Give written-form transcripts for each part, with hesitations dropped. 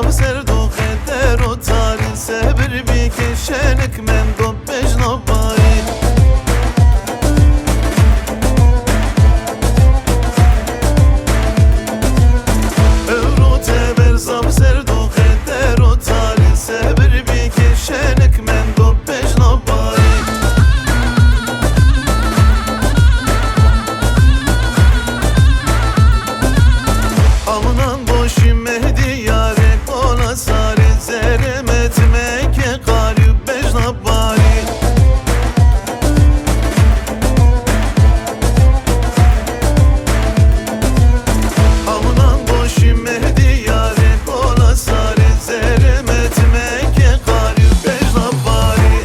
برزم سردو خدر و تاری سبر بی کشنک من دو بجنا باری Evrote برزم سردو خدر و تاری سبر بی کشنک من دو بجنا باری Alınan boşu mehdi yare kola sari zeremet meke kari bejna bari Alınan boşu mehdi yare kola sari zeremet meke kari bejna bari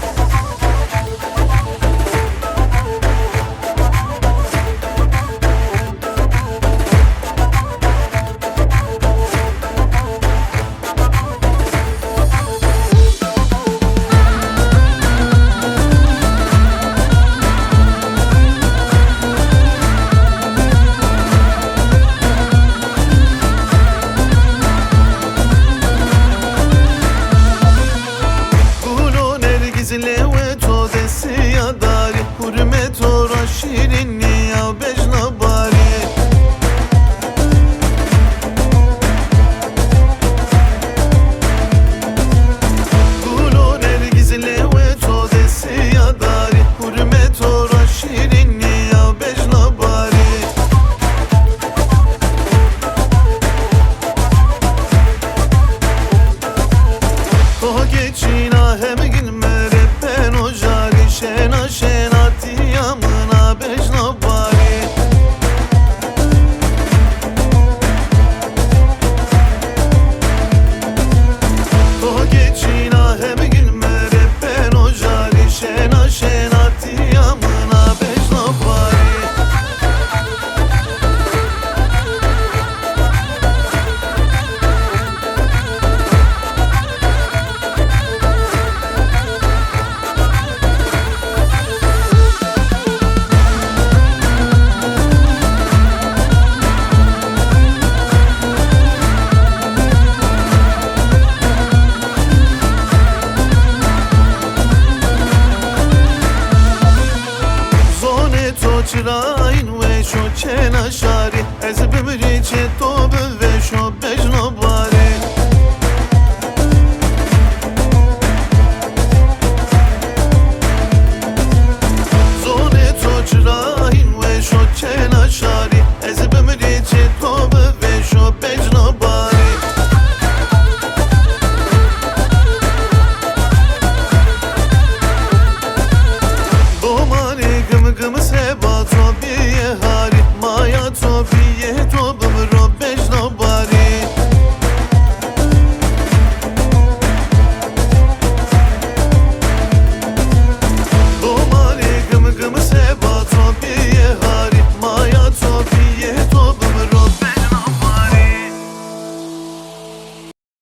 Levet o desi ya dari hürmet ora şirinni ya bejna bari Gulo nergiz levet o desi ya dari hürmet ora şirinni ya bejna bari To geçina hem